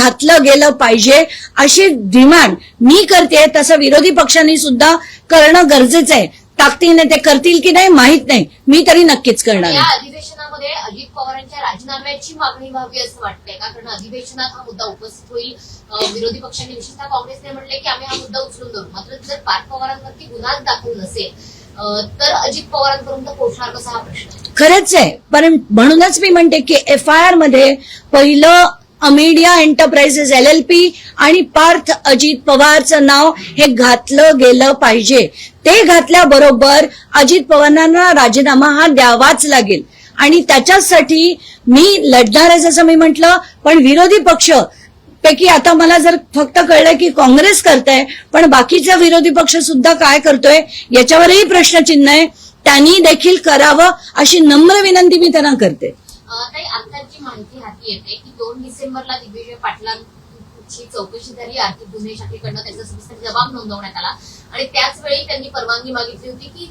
घातलं गेलं पाहिजे अशी डिमांड मी करते. तसं विरोधी पक्षांनी सुद्धा करणं गरजेचं आहे. ताकदीने ते करतील की नाही माहित नाही, मी तरी नक्कीच करणार. या अधिवेशनामध्ये अजित पवारांच्या राजीनाम्याची मागणी व्हावी असं वाटतंय का? कारण अधिवेशनात हा मुद्दा उपस्थित होईल. विरोधी पक्षांनी विशेषतः काँग्रेसने म्हटले की आम्ही हा मुद्दा उचलून धरू. मात्र जर पार्थ पवारांवरती गुन्हाच दाखल नसेल तर अजित पवारांपर्यंत पोहोचणार कसा हा प्रश्न. खरंच आहे, पण म्हणूनच मी म्हणते की FIR मध्ये पहिलं अमेडिया एंटरप्राइजेस LLP आणि पार्थ अजित पवारचं नाव हे घातलं गेलं पाहिजे. ते घातल्याबरोबर अजित पवारांना राजीनामा हा द्यावाच लागेल आणि त्याच्यासाठी मी लढणार आहे जसं मी म्हटलं. पण विरोधी पक्ष पैकी आता मला जर फक्त कळलं की काँग्रेस करतंय, पण बाकीचा विरोधी पक्ष सुद्धा काय करतोय याच्यावरही प्रश्नचिन्ह आहे. त्यांनी देखील करावं अशी नम्र विनंती मी त्यांना करते. ताई, आता जी माहिती हाती येते की 2 डिसेंबरला दिग्विजय पाटलांची चौकशी झाली आर्थिक गुन्हे शाखेकडनं, त्याचा सविस्तर जबाब नोंदवण्यात आला आणि त्याच वेळी त्यांनी परवानगी मागितली होती की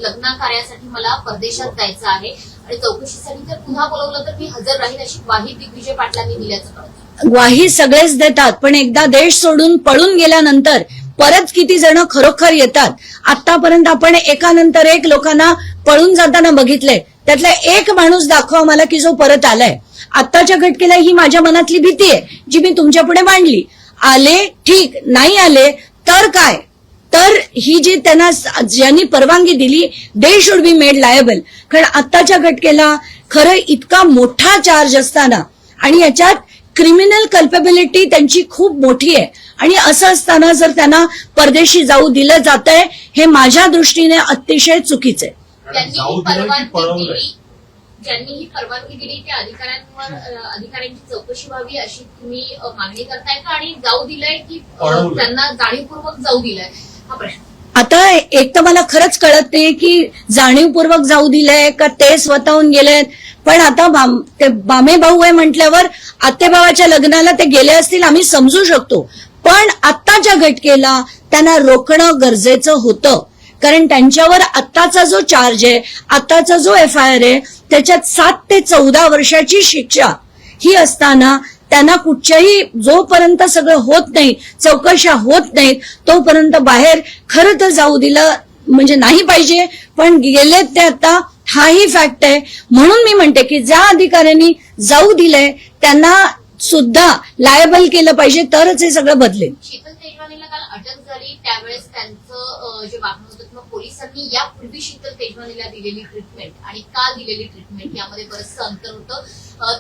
लग्न कार्यासाठी मला परदेशात जायचं आहे आणि चौकशीसाठी जर पुन्हा बोलवलं तर मी हजर राहील अशी ग्वाही दिग्विजय पाटलांनी दिल्याचं कळतं. ग्वाही सगळेच देतात, पण एकदा देश सोडून पळून गेल्यानंतर परत किती जण खरोखर येतात. आतापर्यंत आपण एकानंतर एक लोकांना पळून जाताना बघितलंय, त्यातला एक माणूस दाखवा मला की जो परत आलाय. आत्ताच्या घटकेला ही माझ्या मनातली भीती आहे जी मी तुमच्या पुढे मांडली. आले ठीक, नाही आले तर काय, तर ही जी त्यांना ज्यांनी परवानगी दिली they should be made liable. कारण आत्ताच्या घटकेला खरं इतका मोठा चार्ज असताना आणि याच्यात क्रिमिनल कल्पेबिलिटी त्यांची खूप मोठी आहे आणि असं असताना जर त्यांना परदेशी जाऊ दिलं जातंय हे माझ्या दृष्टीने अतिशय चुकीचं आहे. ज्यांनी ही परवानगी दिली त्या अधिकाऱ्यांची चौकशी व्हावी अशी तुम्ही मागणी करताय का? आणि जाऊ दिलंय की त्यांना जाणीवपूर्वक जाऊ दिलंय हा प्रश्न. आता एक तर मला खरंच कळत नाही की जाणीवपूर्वक जाऊ दिलंय का ते स्वतःहून गेलेत. पण आता ते बामे भाऊ आहे म्हटल्यावर आत्तेभावाच्या लग्नाला ते गेले असतील आम्ही समजू शकतो. पण आत्ताच्या घटकेला त्यांना रोखणं गरजेचं होतं. कारण त्यांच्यावर आत्ताचा जो चार्ज आहे, आत्ताचा जो FIR आहे त्याच्यात 7 ते 14 वर्षाची शिक्षा ही असताना त्यांना कुठच्याही जोपर्यंत सगळं होत नाही, चौकशा होत नाहीत, तोपर्यंत बाहेर खरं तर जाऊ दिलं म्हणजे नाही पाहिजे. पण गेलेत ते आता, हाही फॅक्ट आहे. म्हणून मी म्हणते की ज्या अधिकाऱ्यांनी जाऊ दिलंय त्यांना सुद्धा लायबल केलं पाहिजे, तरच हे सगळं बदलेल. शीतल तेजवानीला काल अटक झाली त्यावेळेस त्यांचं जे वागणं होतं किंवा पोलिसांनी यापूर्वी शीतल तेजवानीला दिलेली ट्रीटमेंट आणि काल दिलेली ट्रीटमेंट यामध्ये बरंचसं अंतर होतं.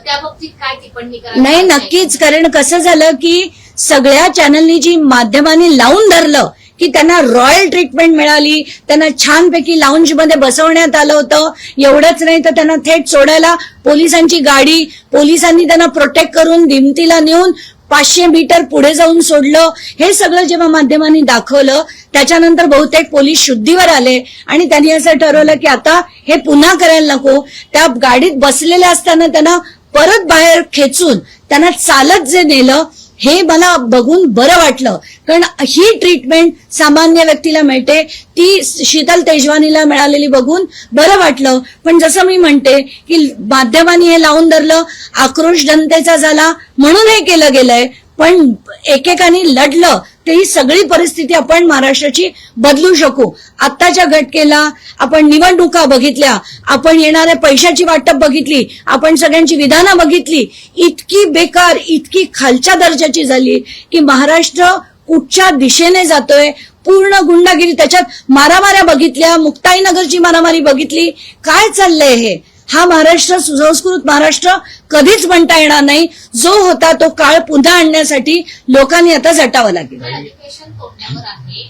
त्या बाबतीत काय टिप्पणी करा? नाही, नक्कीच. कारण कसं झालं की सगळ्या चॅनलनी जी माध्यमांनी लावून धरलं की त्यांना रॉयल ट्रीटमेंट मिळाली, त्यांना छानपैकी लाऊंजमध्ये बसवण्यात आलं होतं. एवढंच नाही तर त्यांना थेट सोडायला पोलिसांची गाडी, पोलिसांनी त्यांना प्रोटेक्ट करून दिमतीला नेऊन 500 मीटर पुढे जाऊन सोडलं. हे सगळं जेव्हा माध्यमांनी दाखवलं त्याच्यानंतर बहुतेक पोलीस शुद्धीवर आले आणि त्यांनी असं ठरवलं की आता हे पुन्हा करायला नको. त्या गाडीत बसलेले असताना त्यांना परत बाहेर खेचून त्यांना चालत जे नेलं हे मला बघून बरं वाटलं. कारण ही ट्रीटमेंट सामान्य व्यक्तीला मिळते, ती शीतल तेजवानीला मिळालेली बघून बरं वाटलं. पण जसं मी म्हणते की माध्यमांनी हे लावून धरलं, आक्रोश जनतेचा झाला म्हणून हे केलं गेलंय. पण एकेकाने लढलं तर ही सगळी परिस्थिती आपण महाराष्ट्राची बदलू शकू. आत्ताच्या घटकेला आपण निवडणुका बघितल्या, आपण येणाऱ्या पैशाची वाटप बघितली, आपण सगळ्यांची विधानं बघितली, इतकी बेकार, इतकी खालच्या दर्जाची झाली की महाराष्ट्र कुठच्या दिशेने जातोय. पूर्ण गुंडागिरी, त्याच्यात मारामाऱ्या बघितल्या, मुक्ताईनगरची मारामारी बघितली. काय चाललंय हे? हा महाराष्ट्र सुसंस्कृत महाराष्ट्र कधीच म्हणता येणार नाही. जो होता तो काळ पुन्हा आणण्यासाठी लोकांनी आता झटावं लागेल. अधिवेशन तोडण्यावर आहे.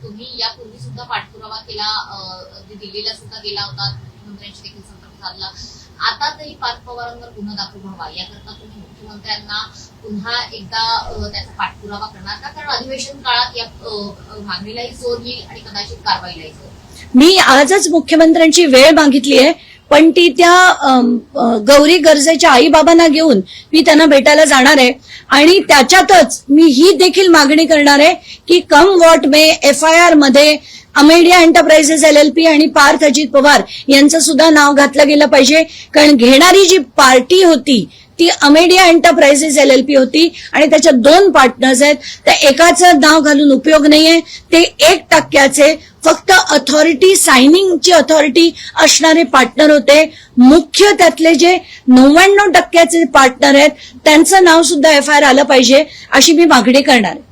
तुम्ही यापूर्वी सुद्धा पाठपुरावा केला, दिल्लीला सुद्धा गेला होता, मुख्यमंत्र्यांशी देखील संपर्क साधला. आता तरी पार्थ पवारांवर गुन्हा दाखल व्हावा याकरता तुम्ही मुख्यमंत्र्यांना पुन्हा एकदा त्याचा पाठपुरावा करणार का? कारण अधिवेशन काळात या मागणीलाही जोर येईल आणि कदाचित कारवाईलाही जोर. मी आजच मुख्यमंत्र्यांची वेळ मागितली आहे, पण ती त्या गौरी गर्जेच्या आई बाबांना घेऊन मी त्यांना भेटायला जाणार आहे आणि त्याच्यातच मी ही देखील मागणी करणार आहे की कम व्हॉट मे FIR मध्ये अमेडिया एंटरप्राइजेस LLP आणि पार्थ अजित पवार यांचं सुद्धा नाव घातलं गेलं पाहिजे. कारण घेणारी जी पार्टी होती ती अमेडिया एंटरप्राइजेस LLP होती आणि त्याच्यात 2 पार्टनर्स आहेत. त्या एकाचं नाव घालून उपयोग नाहीये. ते 1% फक्त अथॉरिटी सायनिंगची अथॉरिटी असणारे पार्टनर होते. मुख्य त्यातले जे 99% पार्टनर आहेत त्यांचं नाव सुद्धा FIR आलं पाहिजे अशी मी मागणी करणार आहे.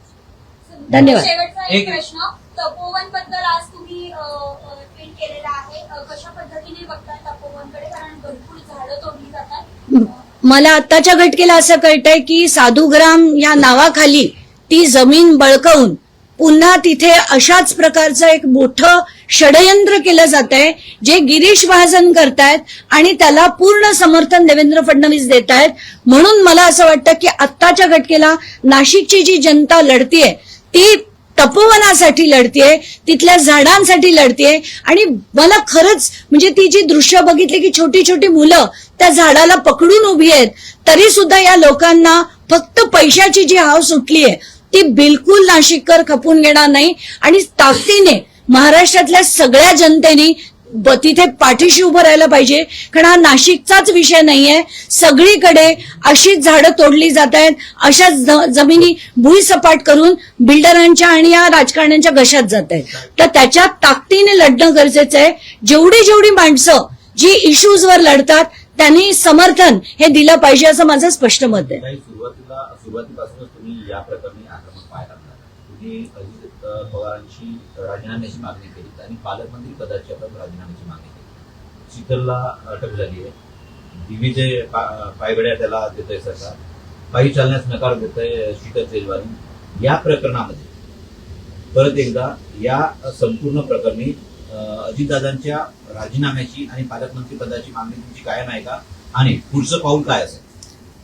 धन्यवाद. शेवटचा एक प्रश्न, तपोवन बद्दल आज तुम्ही ट्विट केलेला आहे. कशा पद्धतीने बघताय तपोवनकडे, कारण भरपूर झाडं तोडली जातात. मला आत्ताच्या घटकेला असं कळतंय की साधुग्राम या नावाखाली ती जमीन बळकावून पुन्हा तिथे अशाच प्रकारचं एक मोठं षडयंत्र केलं जात आहे, जे गिरीश महाजन करतायत आणि त्याला पूर्ण समर्थन देवेंद्र फडणवीस देत आहेत. म्हणून मला असं वाटतं की आत्ताच्या घटकेला नाशिकची जी जनता लढतीये ती तपोवनासाठी लढतीये, तिथल्या झाडांसाठी लढतीये. आणि मला खरंच म्हणजे ती जी दृश्य बघितली की छोटी छोटी मुलं त्या झाडाला पकडून उभी आहेत, तरी सुद्धा या लोकांना फक्त पैशाची जी हाव सुटलीये ती बिलकुल नाशिककर खपून घेणार नाही. आणि ताकदीने महाराष्ट्रातल्या सगळ्या जनतेने तिथे पाठीशी उभं राहायला पाहिजे, कारण हा नाशिकचाच विषय नाहीये. सगळीकडे अशीच झाडं तोडली जात आहेत, अशाच जमिनी भुईसपाट करून बिल्डरांच्या आणि या राजकारण्यांच्या घशात जात आहेत. तर त्याच्या ताकदीने लढणं गरजेचं आहे. जेवढी माणसं जी इश्यूजवर लढतात त्यांनी समर्थन हे दिलं पाहिजे असं माझं स्पष्ट मत आहे. सुरुवातीपासूनच तुम्ही या प्रकरणी आक्रमक पाहायला मिळाला. तुम्ही अजित पवारांची राजीनाम्याची मागणी केली आणि पालकमंत्री पदाची आपण राजीनाम्याची मागणी केली. शीतलला अटक झाली आहे. दिग्विजय पायगड्या त्याला देतोय सरकार, पायी चालण्यास नकार देतोय शीतल तेजवानी. या प्रकरणामध्ये परत एकदा या संपूर्ण प्रकरणी अजितदादांच्या राजीनाम्याची आणि पालकमंत्री पदाची मागणी तुमची कायम आहे का, आणि पुढचं पाऊल काय असेल?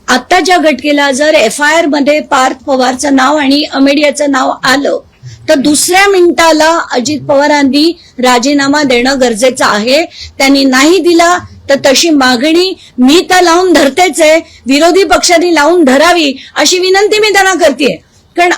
आत्ताच्या घटकेला जर FIR मध्ये पार्थ पवारचं नाव आणि अमेडियाचं नाव आलं तर दुसऱ्या मिनिटाला अजित पवारांनी राजीनामा देणं गरजेचं आहे. त्यांनी नाही दिला तर तशी मागणी मी तर लावून धरतेच आहे, विरोधी पक्षांनी लावून धरावी अशी विनंती मी त्यांना करते. कारण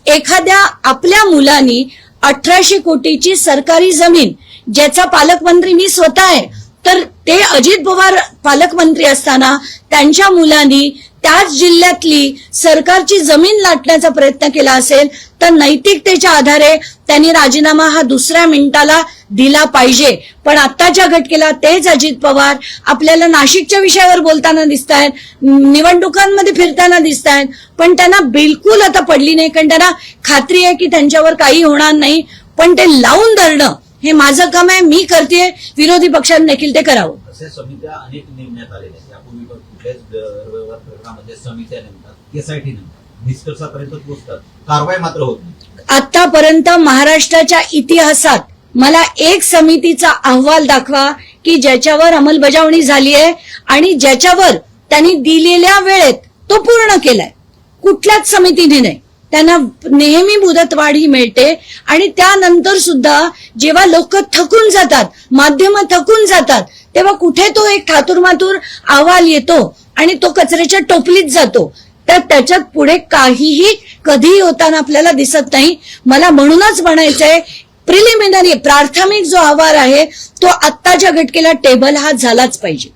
एखाद्या आपल्या मुलांनी 1800 कोटीची सरकारी जमीन, ज्याचा पालकमंत्री मी स्वतः आहे, तर ते अजित पवार पालकमंत्री असताना त्यांच्या मुलांनी त्याच जिल्ह्यातली सरकारची जमीन लाटण्याचा प्रयत्न केला असेल तर नैतिकतेच्या आधारे त्यांनी राजीनामा हा दुसऱ्या मिनिटाला दिला पाहिजे. पण आत्ताच्या घटकेला तेच अजित पवार आपल्याला नाशिकच्या विषयावर बोलताना दिसत आहेत, निवडणुकांमध्ये फिरताना दिसत आहेत, पण त्यांना बिलकुल आता पडली नाही, कारण त्यांना खात्री आहे की त्यांच्यावर काही होणार नाही. पण ते लावून धरणं हे माझं काम आहे, मी करते, विरोधी पक्षांनी देखील ते करावं. अशा समित्या अनेक नेमण्यात आलेल्या आहेत. यापूर्वी पण कुठल्याच प्रकरणामध्ये समित्या नेमतात, SIT नेमतात, निष्कर्षापर्यंत पोहोचतात, कारवाई मात्र होत नाही. आतापर्यंत महाराष्ट्राच्या इतिहासात मला एक समितीचा अहवाल दाखवा की ज्याच्यावर अंमलबजावणी झाली आहे आणि ज्याच्यावर त्यांनी दिलेल्या वेळेत तो पूर्ण केलाय. कुठल्याच समितीने नाही. त्यांना नेहमी मुदतवाढ ही मिळते आणि त्यानंतर सुद्धा जेव्हा लोक थकून जातात, माध्यम थकून जातात, तेव्हा कुठे तो एक ठातूरमातूर अहवाल येतो आणि तो कचऱ्याच्या टोपलीत जातो. तर त्याच्यात पुढे काहीही कधीही होताना आपल्याला दिसत नाही. मला म्हणूनच म्हणायचंय, प्रिलिमिनरी प्राथमिक जो अहवाल आहे तो आत्ताच्या घटकेला टेबल हा झालाच पाहिजे.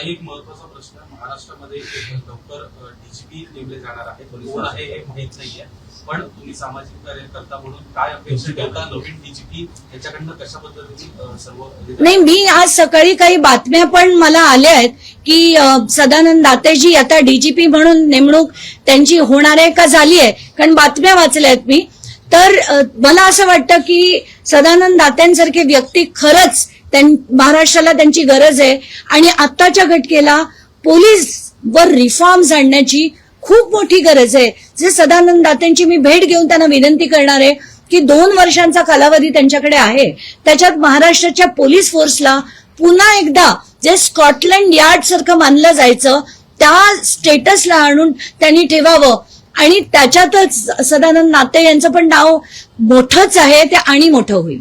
एक महत्वाचा प्रश्न, महाराष्ट्रामध्ये लवकर DGP नेमले जाणार आहे, कोण आहे हे माहित नाहीये, पण तुम्ही सामाजिक कार्यकर्ता म्हणून काय अपेक्षा करता नवीन DGP याच्याकडनं कशा पद्धतीने सर्व? नाही, मी आज सकाळी काही बातम्या पण मला आल्या आहेत की सदानंद दातेजी आता DGP म्हणून नेमणूक त्यांची होणार आहे का झाली आहे, कारण बातम्या वाचल्या आहेत मी. तर मला असं वाटतं की सदानंद दात्यांसारखे व्यक्ती खरंच महाराष्ट्राला त्यांची गरज आहे. आणि आत्ताच्या घटकेला पोलीस वर रिफॉर्म्स आणण्याची खूप मोठी गरज आहे. जे सदानंद दात्यांची मी भेट घेऊन त्यांना विनंती करणार आहे की 2 वर्षांचा कालावधी त्यांच्याकडे आहे, त्याच्यात महाराष्ट्राच्या पोलीस फोर्सला पुन्हा एकदा जे स्कॉटलंड यार्ड सारखं मानलं जायचं त्या स्टेटसला आणून त्यांनी ठेवावं. आणि त्याच्यातच सदानंद दाते यांचं पण नाव मोठंच आहे, ते आणि मोठं होईल.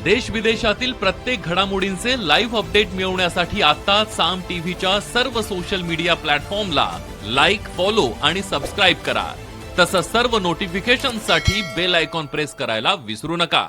देश विदेशातील प्रत्येक घडामोडींचे लाईव्ह अपडेट मिळवण्यासाठी आता साम टीव्हीच्या सर्व सोशल मीडिया प्लॅटफॉर्मला लाईक, फॉलो आणि सबस्क्राईब करा. तसंच सर्व नोटिफिकेशनसाठी बेल आयकॉन प्रेस करायला विसरू नका.